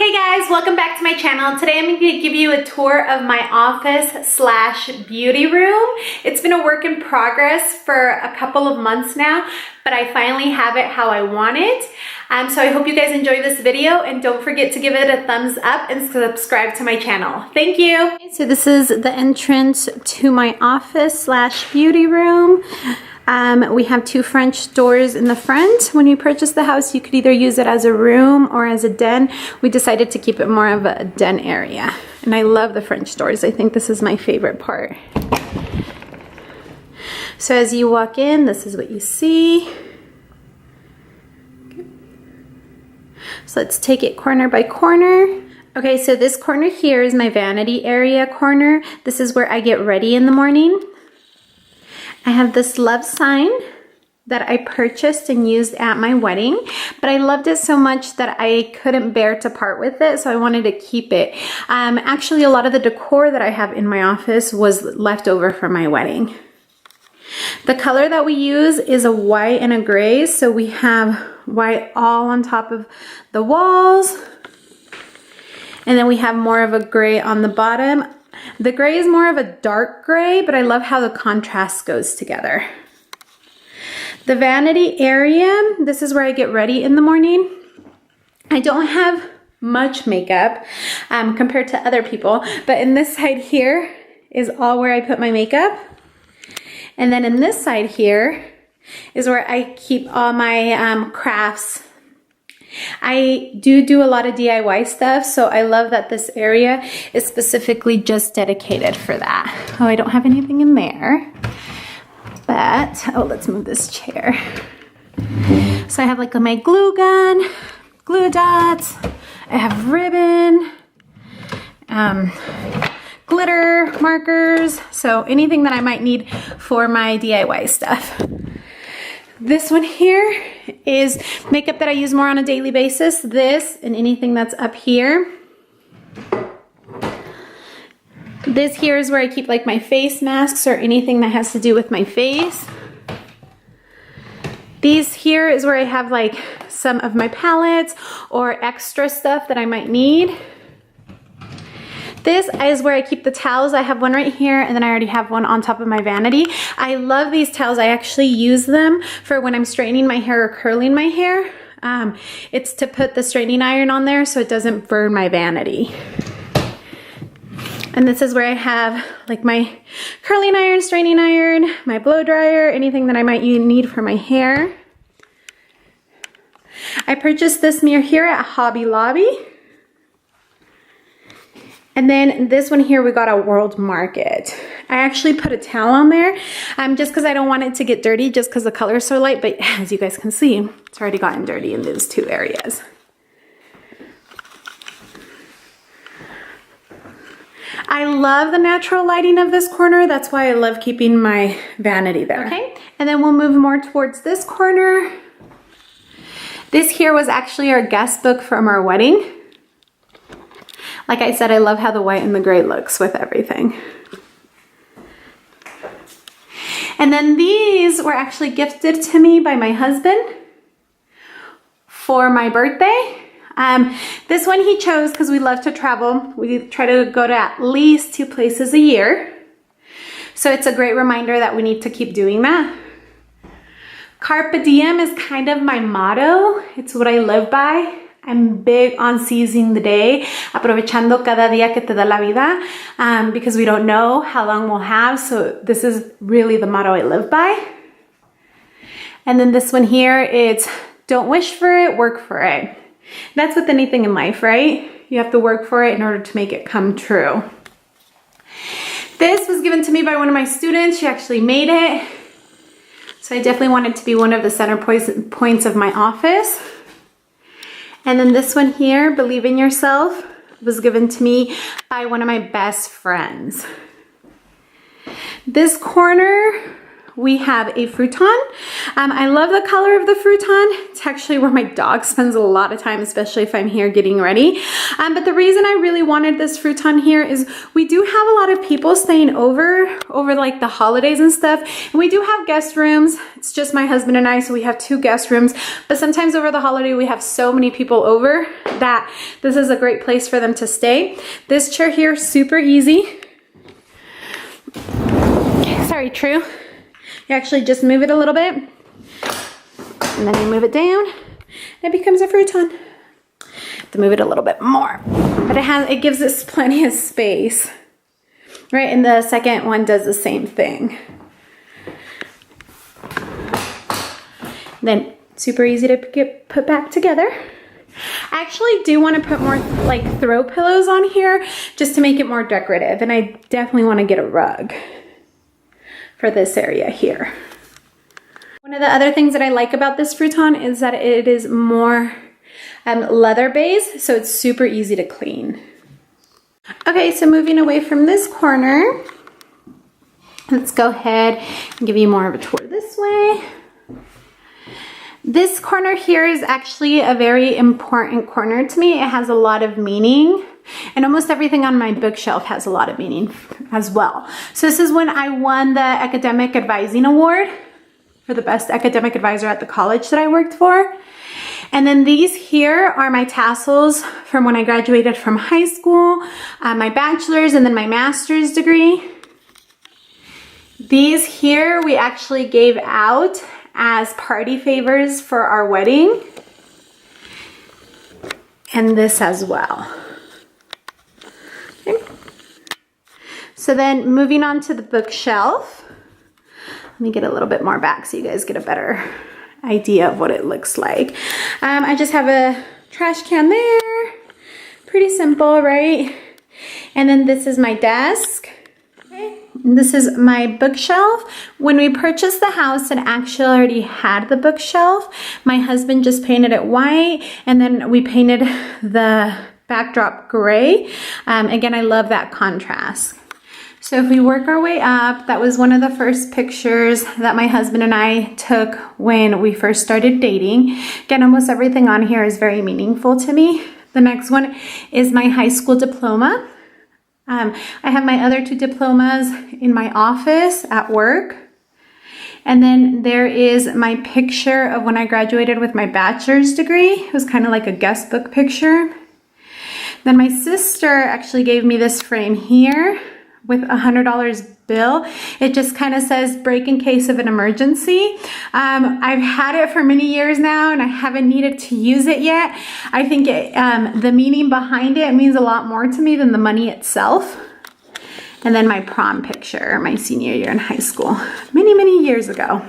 Hey guys, welcome back to my channel. Today I'm going to give you a tour of my office slash beauty room. It's been a work in progress for a couple of months now, but I finally have it how I want it. So I hope you guys enjoy this video, and don't forget to give it a thumbs up and subscribe to my channel. Thank you. So this is the entrance to my office slash beauty room. We have two French doors in the front. When you purchase the house, you could either use it as a room or as a den. We decided to keep it more of a den area. And I love the French doors. I think this is my favorite part. So as you walk in, this is what you see. Okay. So let's take it corner by corner. Okay, so this corner here is my vanity area corner. This is where I get ready in the morning. I have this love sign that I purchased and used at my wedding, but I loved it so much that I couldn't bear to part with it, so I wanted to keep it. Actually, a lot of the decor that I have in my office was left over from my wedding. The color that we use is a white and a gray, so we have white all on top of the walls, and then we have more of a gray on the bottom. The gray is more of a dark gray, but I love how the contrast goes together. The vanity area, this is where I get ready in the morning. I don't have much makeup compared to other people, but in this side here is all where I put my makeup. And then in this side here is where I keep all my crafts. I do a lot of DIY stuff, so I love that this area is specifically just dedicated for that. Oh, I don't have anything in there, but, oh, let's move this chair. So I have like my glue gun, glue dots, I have ribbon, glitter markers, so anything that I might need for my DIY stuff. This one here is makeup that I use more on a daily basis. This and anything that's up here. This here is where I keep like my face masks or anything that has to do with my face. These here is where I have like some of my palettes or extra stuff that I might need. This is where I keep the towels. I have one right here, and then I already have one on top of my vanity. I love these towels. I actually use them for when I'm straightening my hair or curling my hair. It's to put the straightening iron on there so it doesn't burn my vanity. And this is where I have like my curling iron, straightening iron, my blow dryer, anything that I might need for my hair. I purchased this mirror here at Hobby Lobby. And then this one here we got at World Market. I actually put a towel on there just because I don't want it to get dirty just because the color is so light, but as you guys can see, it's already gotten dirty in those two areas. I love the natural lighting of this corner. That's why I love keeping my vanity there. Okay, and then we'll move more towards this corner. This here was actually our guest book from our wedding. Like I said, I love how the white and the gray looks with everything. And then these were actually gifted to me by my husband for my birthday. This one he chose because we love to travel. We try to go to at least 2 places a year. So it's a great reminder that we need to keep doing that. Carpe diem is kind of my motto. It's what I live by. I'm big on seizing the day, aprovechando cada día que te da la vida, because we don't know how long we'll have, so this is really the motto I live by. And then this one here, it's don't wish for it, work for it. That's with anything in life, right? You have to work for it in order to make it come true. This was given to me by one of my students. She actually made it. So I definitely want it to be one of the center points of my office. And then this one here, Believe in Yourself, was given to me by one of my best friends. This corner we have a futon. I love the color of the futon. It's actually where my dog spends a lot of time, especially if I'm here getting ready. But the reason I really wanted this futon here is we do have a lot of people staying over like the holidays and stuff. And we do have guest rooms. It's just my husband and I, so we have 2 guest rooms. But sometimes over the holiday, we have so many people over that this is a great place for them to stay. This chair here, super easy. Sorry, True. You actually just move it a little bit, and then you move it down, and it becomes a futon. To move it a little bit more, but it gives us plenty of space, right? And the second one does the same thing. Then super easy to get put back together. I actually do want to put more like throw pillows on here just to make it more decorative, and I definitely want to get a rug for this area here. One of the other things that I like about this futon is that it is more leather based, so it's super easy to clean. Okay, so moving away from this corner, let's go ahead and give you more of a tour this way. This corner here is actually a very important corner to me. It has a lot of meaning, and almost everything on my bookshelf has a lot of meaning as well. So this is when I won the Academic Advising Award for the best academic advisor at the college that I worked for. And then these here are my tassels from when I graduated from high school, my bachelor's and then my master's degree. These here we actually gave out as party favors for our wedding. And this as well. Okay. So then moving on to the bookshelf. Let me get a little bit more back so you guys get a better idea of what it looks like. I just have a trash can there. Pretty simple, right? And then this is my desk. Okay. And this is my bookshelf. When we purchased the house, it actually already had the bookshelf. My husband just painted it white, and then we painted the backdrop gray. Again, I love that contrast. So if we work our way up, that was one of the first pictures that my husband and I took when we first started dating. Again, almost everything on here is very meaningful to me. The next one is my high school diploma. I have my other 2 diplomas in my office at work. And then there is my picture of when I graduated with my bachelor's degree. It was kind of like a guest book picture. Then my sister actually gave me this frame here with a $100 bill. It just kind of says break in case of an emergency. I've had it for many years now and I haven't needed to use it yet. I think the meaning behind it means a lot more to me than the money itself. And then my prom picture, my senior year in high school, many, many years ago.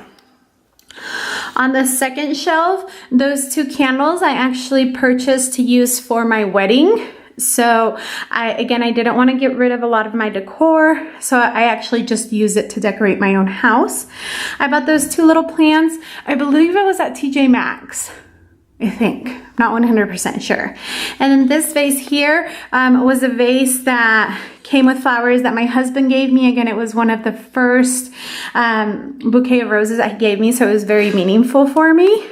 On the second shelf, those 2 candles I actually purchased to use for my wedding. So I didn't want to get rid of a lot of my decor, so I actually just use it to decorate my own house. I bought those 2 little plants. I believe it was at TJ Maxx, I think. Not 100% sure. And then this vase here was a vase that came with flowers that my husband gave me. Again, it was one of the first bouquet of roses that he gave me, so it was very meaningful for me.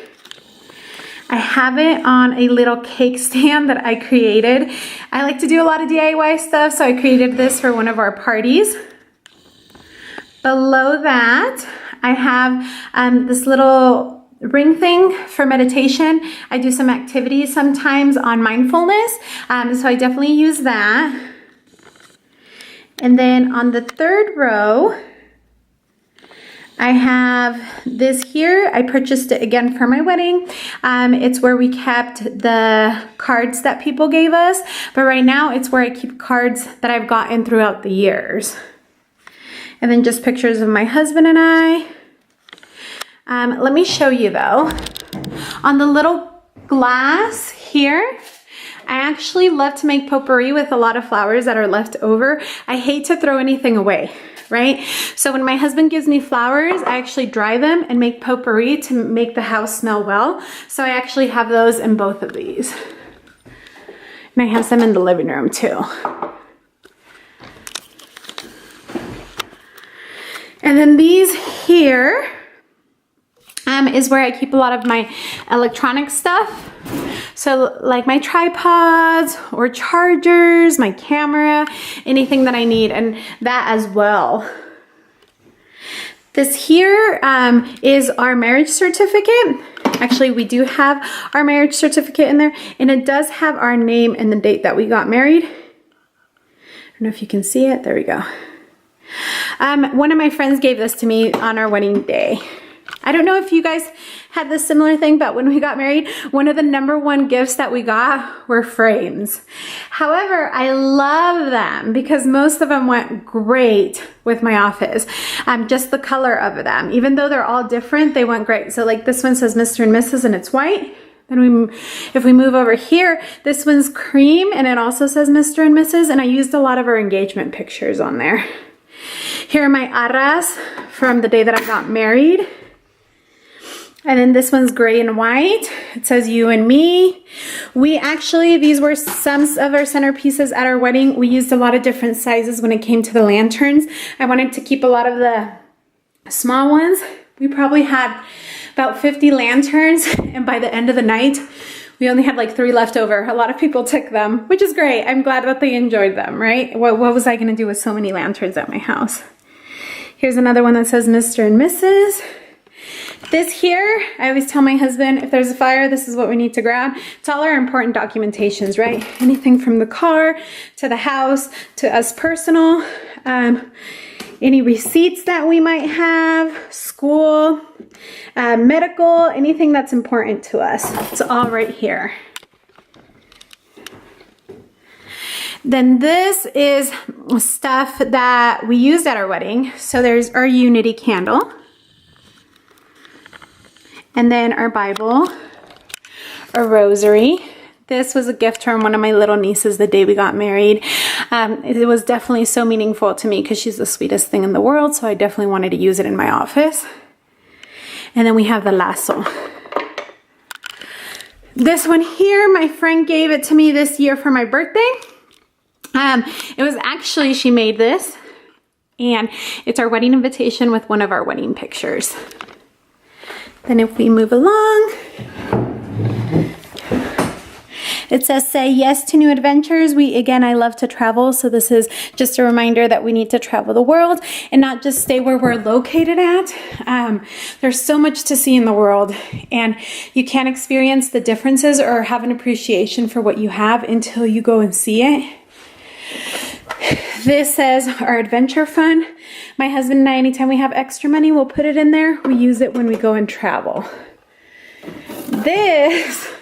I have it on a little cake stand that I created. I like to do a lot of DIY stuff, so I created this for one of our parties. Below that, I have this little ring thing for meditation. I do some activities sometimes on mindfulness, so I definitely use that. And then on the 3rd row, I have this here. I purchased it again for my wedding. It's where we kept the cards that people gave us, but right now it's where I keep cards that I've gotten throughout the years. And then just pictures of my husband and I. Let me show you though. On the little glass here, I actually love to make potpourri with a lot of flowers that are left over. I hate to throw anything away, right? So when my husband gives me flowers, I actually dry them and make potpourri to make the house smell well. So I actually have those in both of these. And I have some in the living room too. And then these here is where I keep a lot of my electronic stuff. So like my tripods or chargers, my camera, anything that I need, and that as well. This here is our marriage certificate. Actually, we do have our marriage certificate in there, and it does have our name and the date that we got married. I don't know if you can see it. There we go. One of my friends gave this to me on our wedding day. I don't know if you guys had this similar thing, but when we got married, one of the #1 gifts that we got were frames. However, I love them because most of them went great with my office. Just the color of them, even though they're all different, they went great. So like this one says Mr. and Mrs. and it's white. Then if we move over here, this one's cream and it also says Mr. and Mrs. And I used a lot of our engagement pictures on there. Here are my arras from the day that I got married. And then this one's gray and white. It says you and me. These were some of our centerpieces at our wedding. We used a lot of different sizes when it came to the lanterns. I wanted to keep a lot of the small ones. We probably had about 50 lanterns, and by the end of the night, we only had like 3 left over. A lot of people took them, which is great. I'm glad that they enjoyed them, right? What was I gonna do with so many lanterns at my house? Here's another one that says Mr. and Mrs. This here, I always tell my husband, if there's a fire, this is what we need to grab. It's all our important documentations, right? Anything from the car to the house to us personal. Any receipts that we might have, school, medical, anything that's important to us. It's all right here. Then this is stuff that we used at our wedding. So there's our unity candle. And then our Bible, a rosary. This was a gift from one of my little nieces the day we got married. It was definitely so meaningful to me because she's the sweetest thing in the world, so I definitely wanted to use it in my office. And then we have the lasso. This one here, my friend gave it to me this year for my birthday. It was actually, she made this, and it's our wedding invitation with one of our wedding pictures. Then if we move along, it says, say yes to new adventures. I love to travel. So this is just a reminder that we need to travel the world and not just stay where we're located at. There's so much to see in the world, and you can't experience the differences or have an appreciation for what you have until you go and see it. This says our adventure fund. My husband and I, anytime we have extra money, we'll put it in there. We use it when we go and travel. This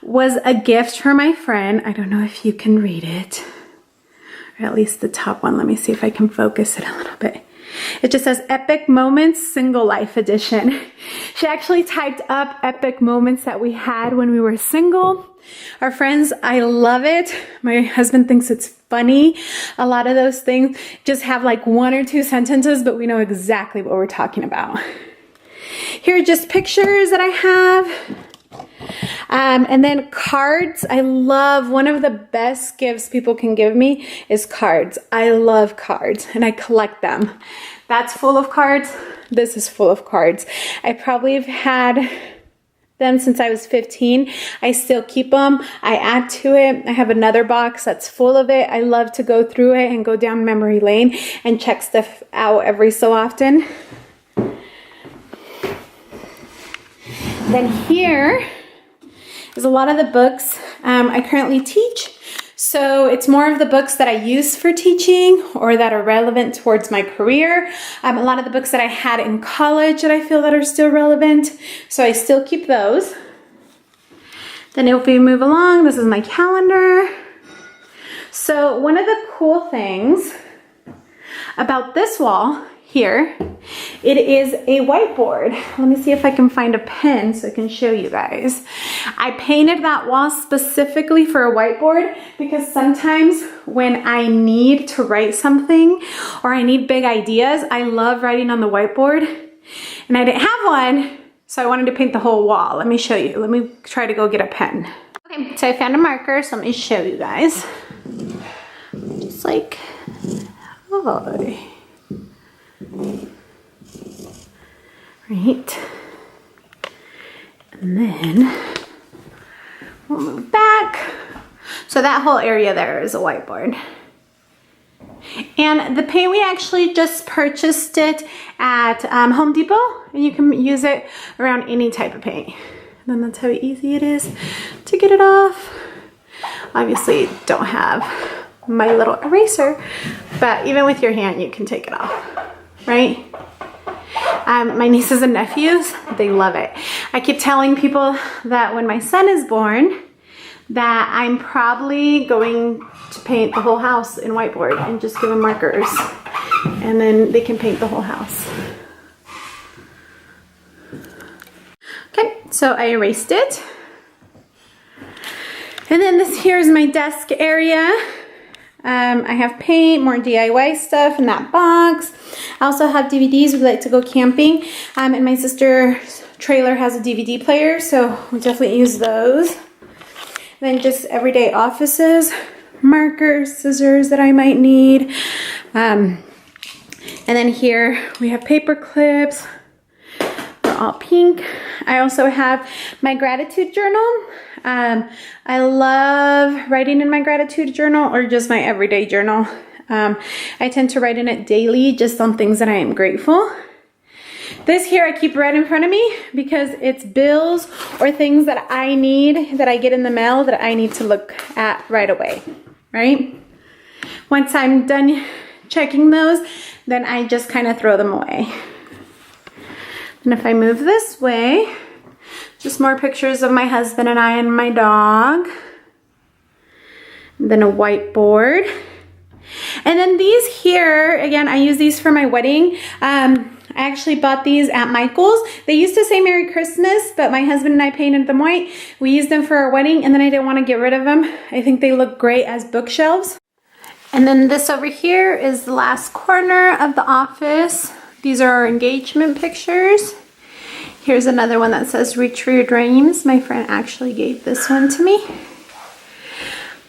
was a gift for my friend. I don't know if you can read it, or at least the top one. Let me see if I can focus it a little bit. It just says Epic Moments Single Life Edition. She actually typed up epic moments that we had when we were single. Our friends, I love it. My husband thinks it's funny. A lot of those things just have like 1 or 2 sentences, but we know exactly what we're talking about. Here are just pictures that I have. And then cards. I love, one of the best gifts people can give me is cards. I love cards and I collect them. That's full of cards. This is full of cards. I probably have had them since I was 15. I still keep them. I add to it. I have another box that's full of it. I love to go through it and go down memory lane and check stuff out every so often. Then here is a lot of the books I currently teach. So it's more of the books that I use for teaching or that are relevant towards my career. A lot of the books that I had in college that I feel that are still relevant. So I still keep those. Then if we move along, this is my calendar. So one of the cool things about this wall here, it is a whiteboard. Let me see if I can find a pen so I can show you guys. I painted that wall specifically for a whiteboard because sometimes when I need to write something or I need big ideas, I love writing on the whiteboard, and I didn't have one, so I wanted to paint the whole wall. Let me show you. Let me try to go get a pen. Okay, so I found a marker, so let me show you guys. Just like, oh. right? And then we'll move back. So that whole area there is a whiteboard. And the paint, we actually just purchased it at Home Depot, and you can use it around any type of paint. And then that's how easy it is to get it off. Obviously, don't have my little eraser, but even with your hand, you can take it off, right? My nieces and nephews, they love it. I keep telling people that when my son is born, that I'm probably going to paint the whole house in whiteboard and just give them markers, and then they can paint the whole house. Okay, so I erased it. And then this here is my desk area. I have paint, more DIY stuff in that box. I also have DVDs. We like to go camping. And my sister's trailer has a DVD player, so we definitely use those. And then just everyday offices, markers, scissors that I might need. And then here we have paper clips. They're all pink. I also have my gratitude journal. I love writing in my gratitude journal or just my everyday journal. I tend to write in it daily, just on things that I am grateful. This here I keep right in front of me because it's bills or things that I need, that I get in the mail, that I need to look at right away, right? Once I'm done checking those, then I just kind of throw them away. And if I move this way, just more pictures of my husband and I and my dog. And then a whiteboard. And then these here, again, I use these for my wedding. I actually bought these at Michael's. They used to say Merry Christmas, but my husband and I painted them white. We used them for our wedding, and then I didn't want to get rid of them. I think they look great as bookshelves. And then this over here is the last corner of the office. These are our engagement pictures. Here's another one that says Reach for Your Dreams. My friend actually gave this one to me.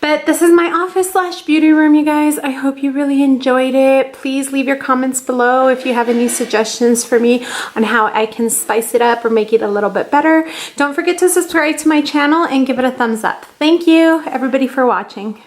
But this is my office / beauty room, you guys. I hope you really enjoyed it. Please leave your comments below if you have any suggestions for me on how I can spice it up or make it a little bit better. Don't forget to subscribe to my channel and give it a thumbs up. Thank you, everybody, for watching.